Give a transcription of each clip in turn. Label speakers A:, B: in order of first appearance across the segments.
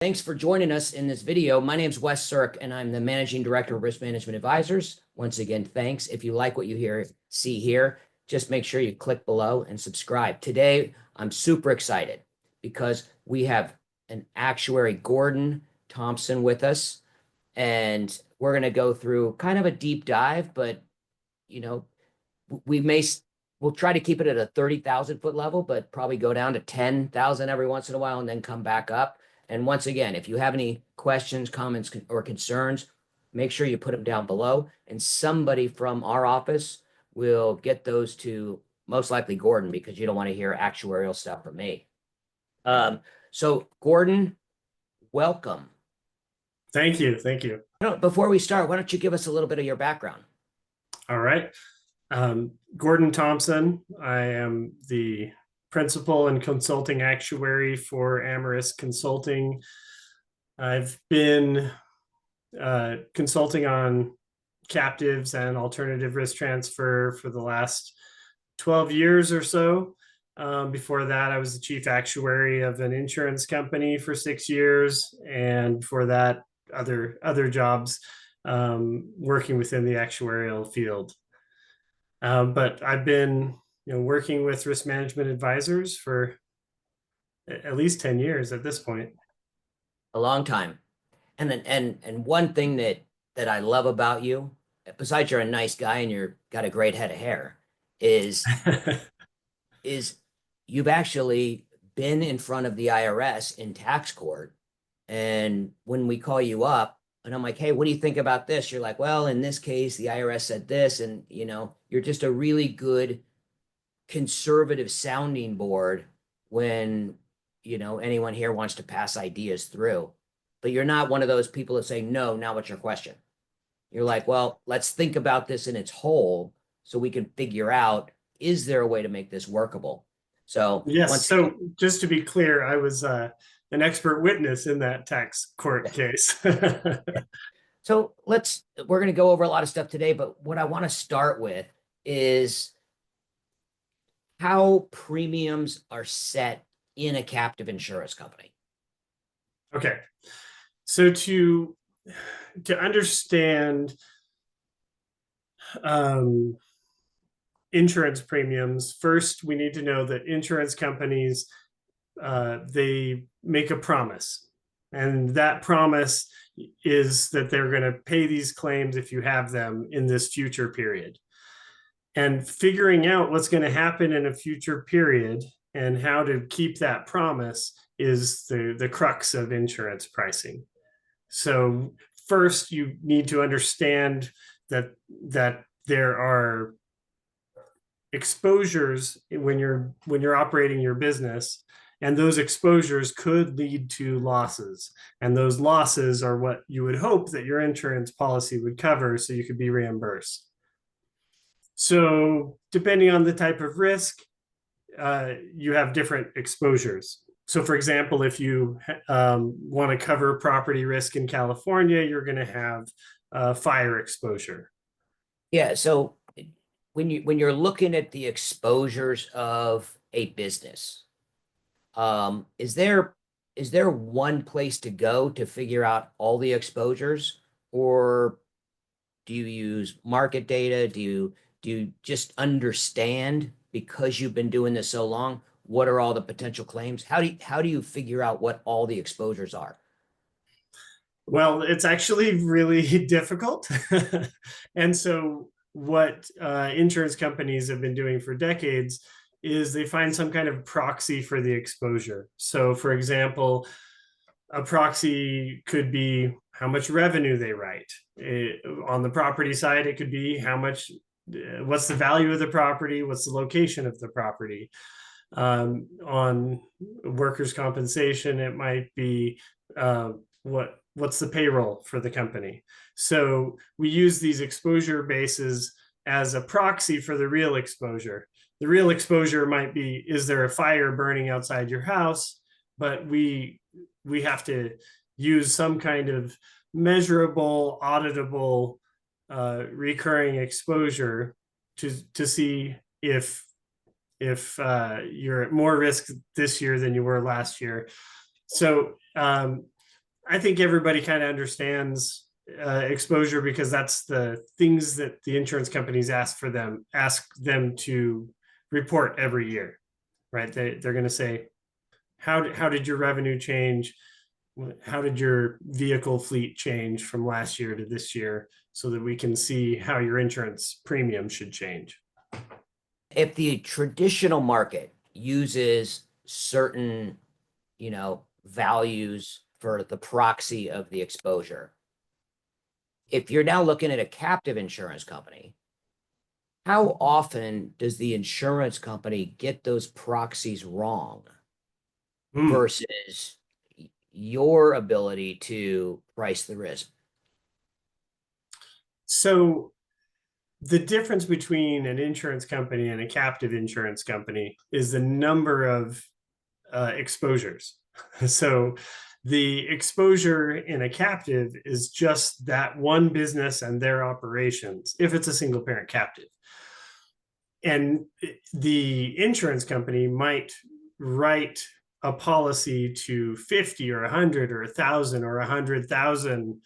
A: Thanks for joining us in this video. My name is Wes Sierk, and I'm the Managing Director of Risk Management Advisors. Once again, thanks. If you like what you see here, just make sure you click below and subscribe. Today, I'm super excited because we have an actuary, Gordon Thompson, with us, and we're going to go through kind of a deep dive, but you know, we'll try to keep it at a 30,000 foot level, but probably go down to 10,000 every once in a while and then come back up. And once again, if you have any questions, comments, or concerns, make sure you put them down below, and somebody from our office will get those to most likely Gordon, because you don't want to hear actuarial stuff from me. So Gordon, welcome.
B: Thank you. Thank you.
A: Before we start, why don't you give us a little bit of your background?
B: All right. Gordon Thompson. I am the principal and consulting actuary for Ameris Consulting. I've been consulting on captives and alternative risk transfer for the last 12 years or so. Before that, I was the chief actuary of an insurance company for 6 years, and before that, other jobs working within the actuarial field. But I've been working with risk management advisors for at least 10 years at this point.
A: A long time. And one thing that I love about you, besides you're a nice guy and you're got a great head of hair, is you've actually been in front of the IRS in tax court. And when we call you up and I'm like, hey, what do you think about this? You're like, well, in this case, the IRS said this, and you're just a really good conservative sounding board when anyone here wants to pass ideas through. But you're not one of those people that say, no, now what's your question? You're like, well, let's think about this in its whole so we can figure out, is there a way to make this workable? So
B: yes. So just to be clear, I was an expert witness in that tax court case.
A: So we're going to go over a lot of stuff today, but what I want to start with is how premiums are set in a captive insurance company.
B: Okay. So to understand insurance premiums, first we need to know that insurance companies, they make a promise, and that promise is that they're going to pay these claims if you have them in this future period. And figuring out what's going to happen in a future period and how to keep that promise is the crux of insurance pricing. So first, you need to understand that there are exposures when you're operating your business, and those exposures could lead to losses, and those losses are what you would hope that your insurance policy would cover so you could be reimbursed. So depending on the type of risk, you have different exposures. So for example, if you want to cover property risk in California, you're going to have fire exposure.
A: Yeah. So when you're looking at the exposures of a business, is there one place to go to figure out all the exposures, or do you use market data? Do you just understand, because you've been doing this so long, what are all the potential claims? How do you figure out what all the exposures are?
B: Well, it's actually really difficult. And so what insurance companies have been doing for decades is they find some kind of proxy for the exposure. So for example, a proxy could be how much revenue they write. On the property side, it could be what's the value of the property, what's the location of the property. On workers' compensation, it might be what's the payroll for the company. So we use these exposure bases as a proxy for the real exposure. The real exposure might be, is there a fire burning outside your house? But we have to use some kind of measurable, auditable, recurring exposure to see if you're at more risk this year than you were last year. So I think everybody kind of understands exposure, because that's the things that the insurance companies ask them to report every year, right? They're going to say, how did your revenue change? How did your vehicle fleet change from last year to this year, so that we can see how your insurance premium should change.
A: If the traditional market uses certain, values for the proxy of the exposure, if you're now looking at a captive insurance company, how often does the insurance company get those proxies wrong versus your ability to price the risk?
B: So the difference between an insurance company and a captive insurance company is the number of exposures. So the exposure in a captive is just that one business and their operations, if it's a single parent captive. And the insurance company might write a policy to 50 or 100 or 1,000 or 100,000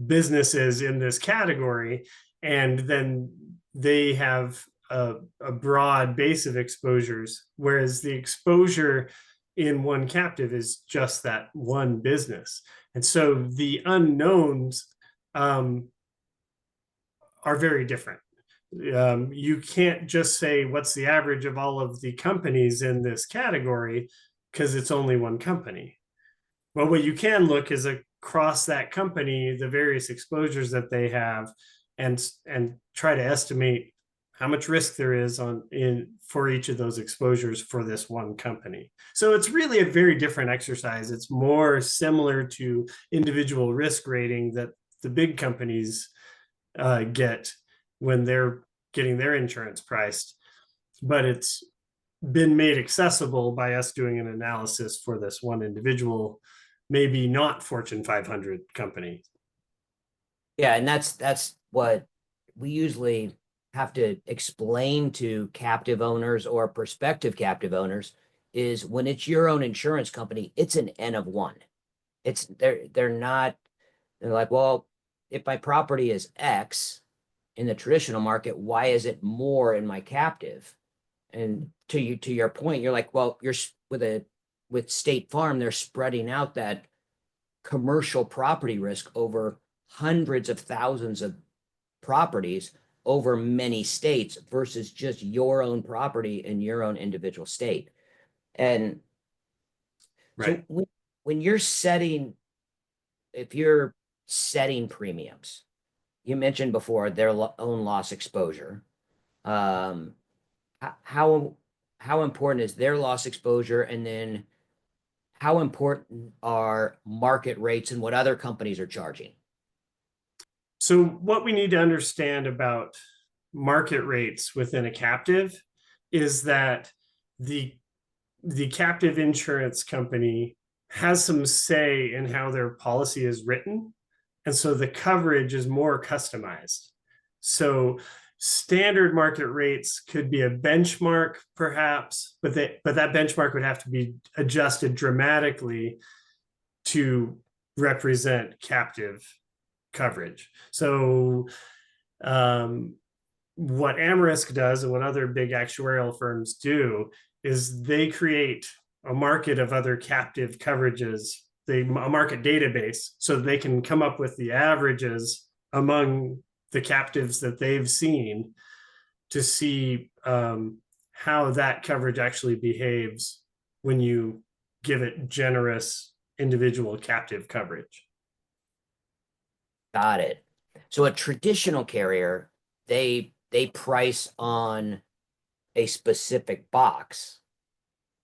B: businesses in this category, and then they have a broad base of exposures, whereas the exposure in one captive is just that one business. And so the unknowns are very different. You can't just say what's the average of all of the companies in this category, because it's only one company. Well, what you can look is across that company, the various exposures that they have, and try to estimate how much risk there is for each of those exposures for this one company. So it's really a very different exercise. It's more similar to individual risk rating that the big companies get when they're getting their insurance priced, but it's been made accessible by us doing an analysis for this one individual, maybe not Fortune 500 company.
A: Yeah, and that's what we usually have to explain to captive owners or prospective captive owners, is when it's your own insurance company, it's an N of one. They're not, they're like, well, if my property is X in the traditional market, why is it more in my captive? And to your point, you're like, well, you're with State Farm, they're spreading out that commercial property risk over hundreds of thousands of properties over many states versus just your own property in your own individual state. And
B: Right.
A: so when you're if you're setting premiums, you mentioned before their own loss exposure. Um, how important is their loss exposure, and then how important are market rates and what other companies are charging?
B: So what we need to understand about market rates within a captive is that the captive insurance company has some say in how their policy is written, and so the coverage is more customized. So standard market rates could be a benchmark, perhaps, but that benchmark would have to be adjusted dramatically to represent captive coverage. So what AmRisk does and what other big actuarial firms do is they create a market of other captive coverages, a market database, so they can come up with the averages among the captives that they've seen to see how that coverage actually behaves when you give it generous individual captive coverage.
A: Got it. So a traditional carrier, they price on a specific box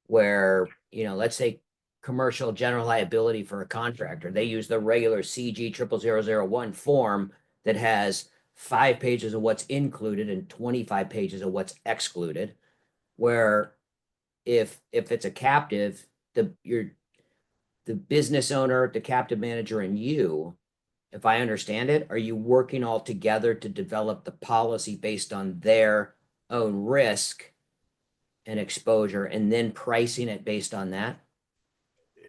A: where, let's say commercial general liability for a contractor, they use the regular CG 00001 form that has 5 pages of what's included and 25 pages of what's excluded. Where if it's a captive, the business owner, the captive manager, and you, if I understand it, are you working all together to develop the policy based on their own risk and exposure, and then pricing it based on that?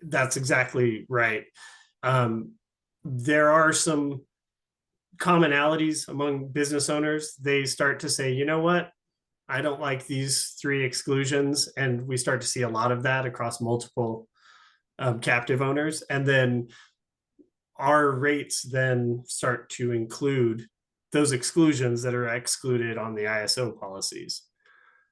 B: That's exactly right. There are some commonalities among business owners. They start to say, you know what? I don't like these three exclusions. And we start to see a lot of that across multiple captive owners. And then our rates then start to include those exclusions that are excluded on the ISO policies.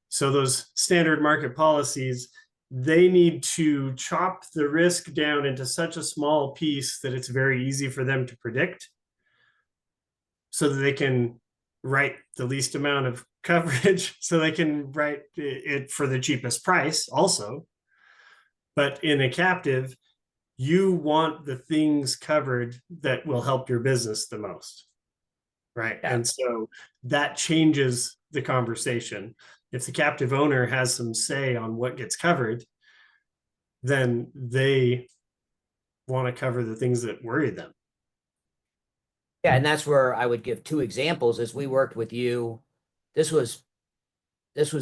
B: So those standard market policies, they need to chop the risk down into such a small piece that it's very easy for them to predict, so that they can write the least amount of coverage, so they can write it for the cheapest price also. But in a captive, you want the things covered that will help your business the most, right?
A: Yeah.
B: And so that changes the conversation. If the captive owner has some say on what gets covered, then they want to cover the things that worry them.
A: Yeah, and that's where I would give two examples. As we worked with you, this was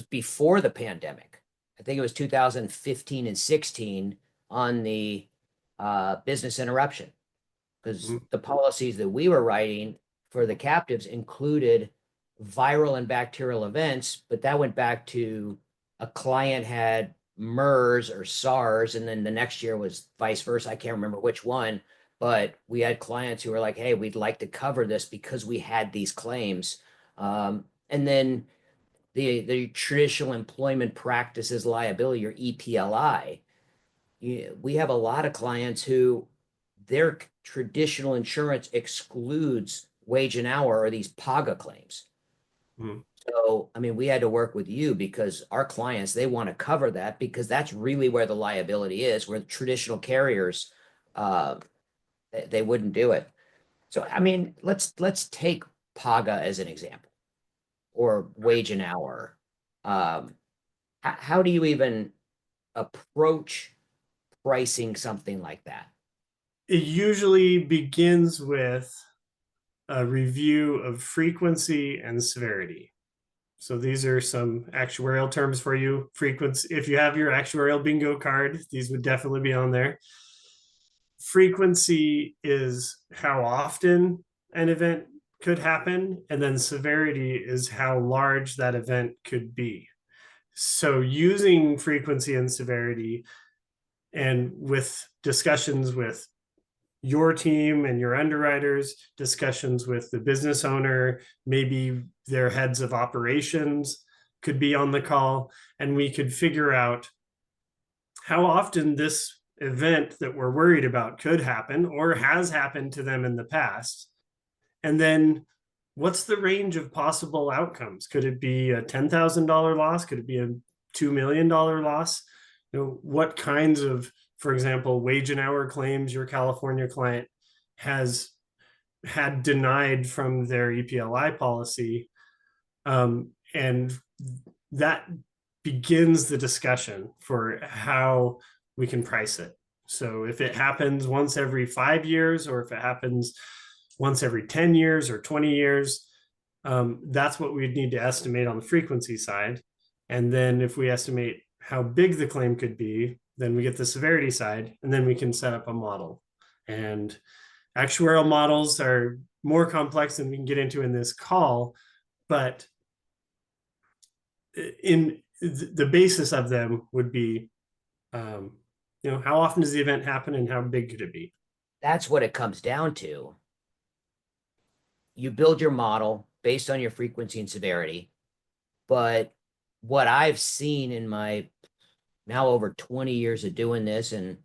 A: before the pandemic. I think it was 2015 and 16 on the business interruption, because the policies that we were writing for the captives included viral and bacterial events, but that went back to a client had MERS or SARS, and then the next year was vice versa. I can't remember which one, but we had clients who were like, hey, we'd like to cover this because we had these claims. And then the traditional employment practices liability, or EPLI, we have a lot of clients who their traditional insurance excludes wage and hour or these PAGA claims.
B: Mm.
A: So, I mean, we had to work with you because our clients, they want to cover that because that's really where the liability is, where the traditional carriers, they wouldn't do it. So, I mean, let's take PAGA as an example, or wage and hour. How do you even approach pricing something like that?
B: It usually begins with a review of frequency and severity. So these are some actuarial terms for you. Frequency, if you have your actuarial bingo card, these would definitely be on there. Frequency is how often an event could happen, and then severity is how large that event could be. So using frequency and severity, and with discussions with your team and your underwriters, discussions with the business owner, maybe their heads of operations could be on the call, and we could figure out how often this event that we're worried about could happen or has happened to them in the past. And then what's the range of possible outcomes? Could it be a $10,000 loss? Could it be a $2 million loss? You know, what kinds of, for example, wage and hour claims your California client has had denied from their EPLI policy. And that begins the discussion for how we can price it. So if it happens once every 5 years, or if it happens once every 10 years or 20 years, that's what we'd need to estimate on the frequency side. And then if we estimate how big the claim could be, then we get the severity side, and then we can set up a model. And actuarial models are more complex than we can get into in this call, but in the basis of them would be, how often does the event happen and how big could it be?
A: That's what it comes down to. You build your model based on your frequency and severity. But what I've seen in my now over 20 years of doing this, and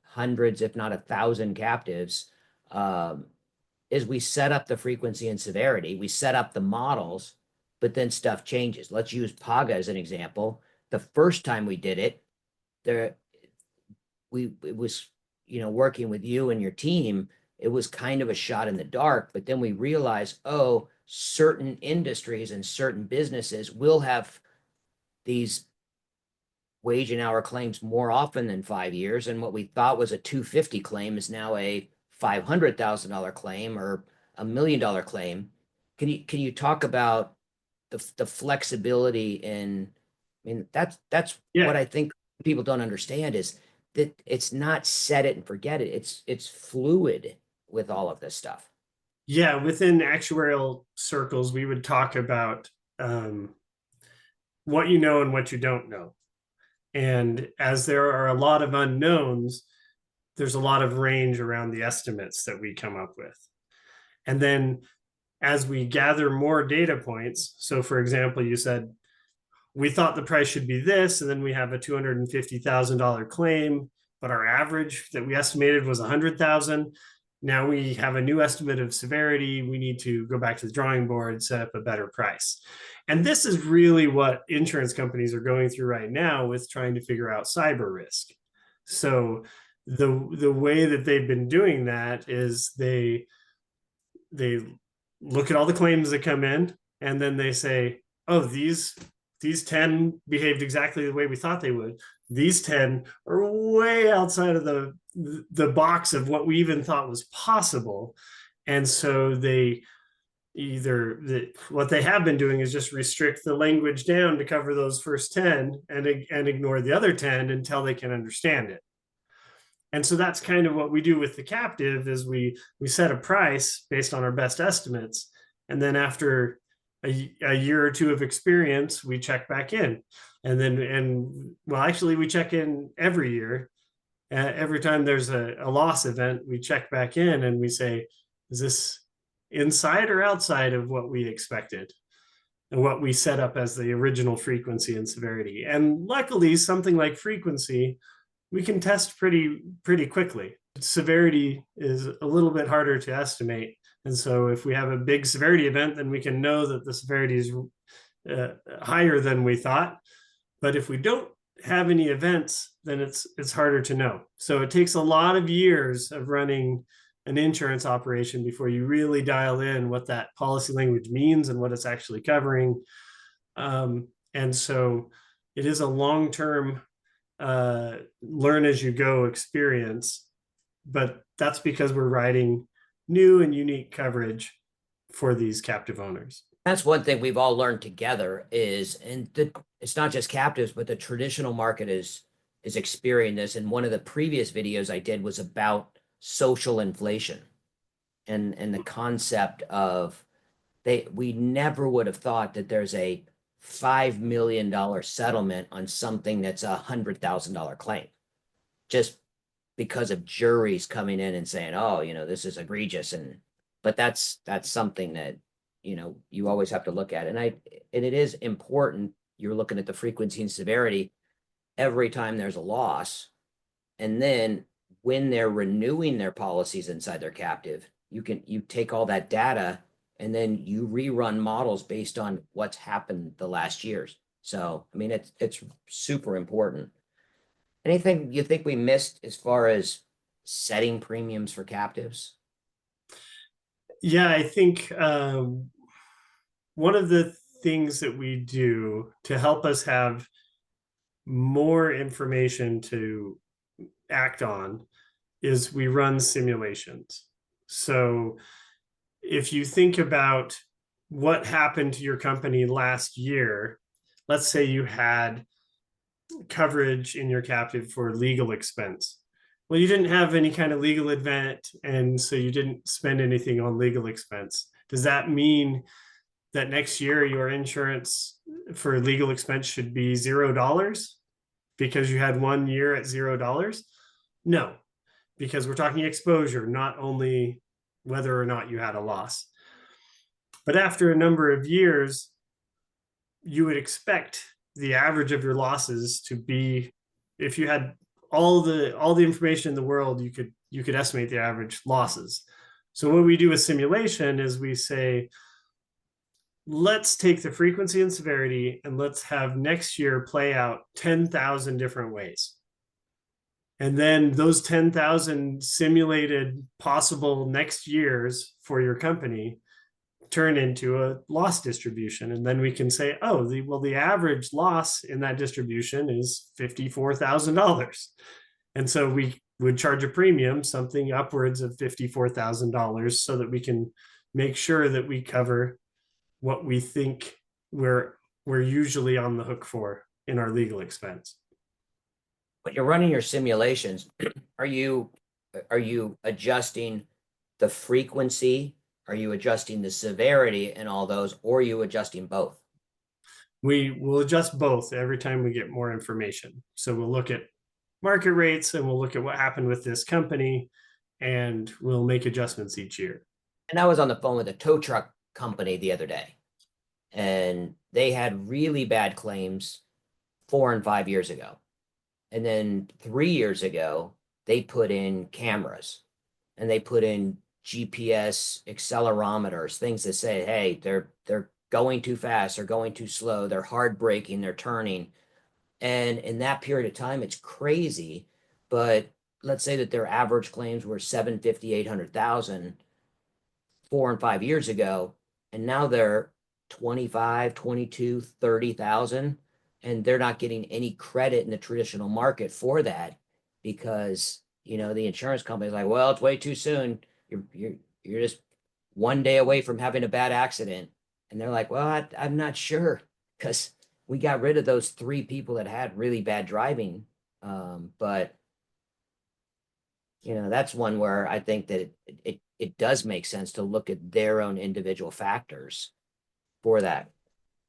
A: hundreds, if not 1,000 captives, is we set up the frequency and severity, we set up the models, but then stuff changes. Let's use PAGA as an example. The first time we did it, it was, working with you and your team, it was kind of a shot in the dark, but then we realized, oh, certain industries and certain businesses will have these wage and hour claims more often than 5 years. And what we thought was a 250 claim is now a $500,000 claim or $1 million claim. Can you talk about the flexibility in, I mean, that's
B: Yeah.
A: what I think people don't understand is that it's not set it and forget it. It's fluid with all of this stuff.
B: Yeah, within actuarial circles, we would talk about what you know and what you don't know. And as there are a lot of unknowns, there's a lot of range around the estimates that we come up with. And then as we gather more data points, so for example, you said, we thought the price should be this, and then we have a $250,000 claim, but our average that we estimated was 100,000. Now we have a new estimate of severity. We need to go back to the drawing board, set up a better price. And this is really what insurance companies are going through right now with trying to figure out cyber risk. So the way that they've been doing that is they look at all the claims that come in, and then they say, oh, these 10 behaved exactly the way we thought they would. These 10 are way outside of the box of what we even thought was possible. And so they what they have been doing is just restrict the language down to cover those first 10 and ignore the other 10 until they can understand it. And so that's kind of what we do with the captive is we set a price based on our best estimates. And then after a year or two of experience, we check back in. Actually, we check in every year. Every time there's a loss event, we check back in and we say, is this inside or outside of what we expected and what we set up as the original frequency and severity? And luckily, something like frequency, we can test pretty quickly. Severity is a little bit harder to estimate. And so if we have a big severity event, then we can know that the severity is higher than we thought. But if we don't have any events, then it's harder to know. So it takes a lot of years of running an insurance operation before you really dial in what that policy language means and what it's actually covering. And so it is a long-term learn as you go experience, but that's because we're writing new and unique coverage for these captive owners.
A: That's one thing we've all learned together is, it's not just captives, but the traditional market is experiencing this. And one of the previous videos I did was about social inflation and the concept of we never would have thought that there's a $5 million settlement on something that's $100,000 claim, just because of juries coming in and saying, oh, this is egregious. But that's something that, you always have to look at. And it is important. You're looking at the frequency and severity every time there's a loss. And then when they're renewing their policies inside their captive, you take all that data and then you rerun models based on what's happened the last years. So, I mean, it's super important. Anything you think we missed as far as setting premiums for captives?
B: Yeah, I think one of the things that we do to help us have more information to act on is we run simulations. So if you think about what happened to your company last year, let's say you had coverage in your captive for legal expense. Well, you didn't have any kind of legal event, and so you didn't spend anything on legal expense. Does that mean that next year your insurance for legal expense should be $0 because you had 1 year at $0? No, because we're talking exposure, not only whether or not you had a loss. But after a number of years, you would expect the average of your losses to be, if you had all the information in the world, you could estimate the average losses. So what we do with simulation is we say, let's take the frequency and severity and let's have next year play out 10,000 different ways. And then those 10,000 simulated possible next years for your company turn into a loss distribution. And then we can say, oh, the average loss in that distribution is $54,000. And so we would charge a premium, something upwards of $54,000, so that we can make sure that we cover what we think we're usually on the hook for in our legal expense.
A: when you're running your simulations, are you adjusting the frequency? Are you adjusting the severity and all those, or are you adjusting both?
B: We will adjust both every time we get more information. So we'll look at market rates and we'll look at what happened with this company and we'll make adjustments each year.
A: And I was on the phone with a tow truck company the other day, and they had really bad claims 4 and 5 years ago. And then 3 years ago, they put in cameras and they put in GPS accelerometers, things that say, hey, they're going too fast, they're going too slow, they're hard braking, they're turning. And in that period of time, it's crazy. But let's say that their average claims were 750, 800,000 4 and 5 years ago, and now they're 25, 22, 30,000, and they're not getting any credit in the traditional market for that because, the insurance company's like, well, it's way too soon. You're just one day away from having a bad accident. And they're like, well, I'm not sure because we got rid of those 3 people that had really bad driving. But that's one where I think that it does make sense to look at their own individual factors for that.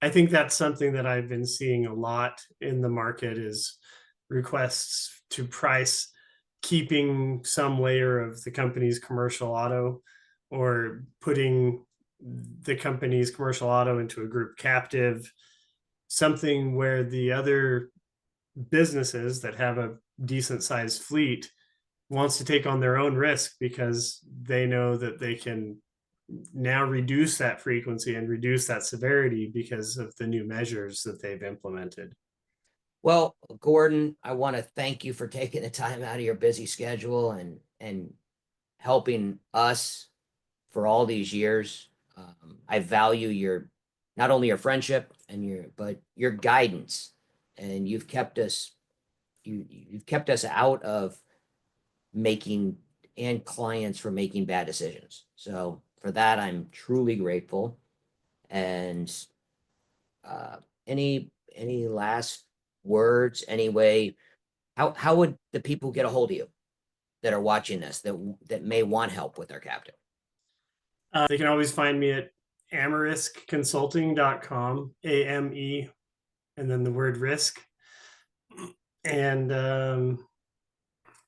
B: I think that's something that I've been seeing a lot in the market is requests to price keeping some layer of the company's commercial auto or putting the company's commercial auto into a group captive, something where the other businesses that have a decent sized fleet wants to take on their own risk because they know that they can now reduce that frequency and reduce that severity because of the new measures that they've implemented.
A: Well, Gordon, I want to thank you for taking the time out of your busy schedule and helping us for all these years. I value your not only your friendship but your guidance, and you've kept us out of making and clients for making bad decisions. So for that, I'm truly grateful. And uh, any last words? Anyway, how would the people get a hold of you that are watching this that may want help with their captive?
B: They can always find me at ameriskconsulting.com, AME, and then the word risk. And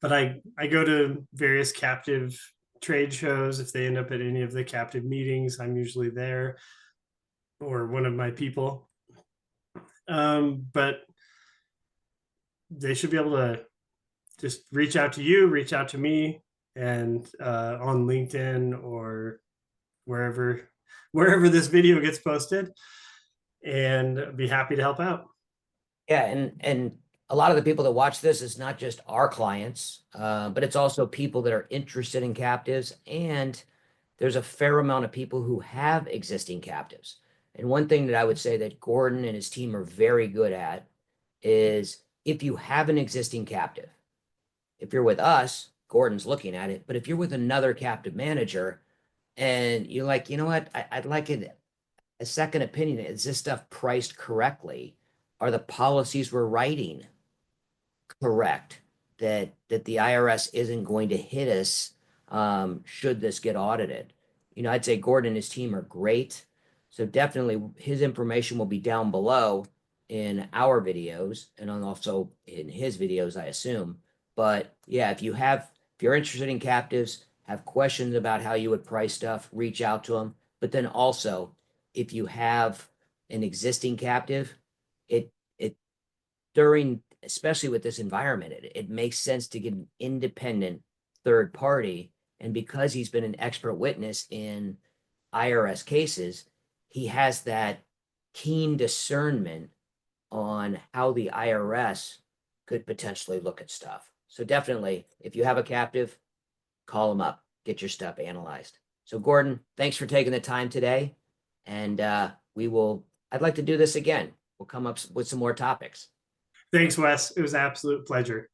B: but I go to various captive trade shows. If they end up at any of the captive meetings, I'm usually there or one of my people. But they should be able to just reach out to you, reach out to me, and on LinkedIn or wherever this video gets posted, and be happy to help out.
A: Yeah, and a lot of the people that watch this is not just our clients, but it's also people that are interested in captives, and there's a fair amount of people who have existing captives. And one thing that I would say that Gordon and his team are very good at is if you have an existing captive, if you're with us, Gordon's looking at it, but if you're with another captive manager and you're like, you know what, I'd like a second opinion. Is this stuff priced correctly? Are the policies we're writing correct? That the IRS isn't going to hit us should this get audited. I'd say Gordon and his team are great. So definitely his information will be down below in our videos and also in his videos, I assume. But yeah, if you're interested in captives, have questions about how you would price stuff, reach out to them. But then also, if you have an existing captive, it during, especially with this environment, it makes sense to get an independent third party. And because he's been an expert witness in IRS cases, he has that keen discernment on how the IRS could potentially look at stuff. So definitely, if you have a captive, call them up, get your stuff analyzed. So Gordon, thanks for taking the time today. And I'd like to do this again. We'll come up with some more topics.
B: Thanks, Wes. It was an absolute pleasure.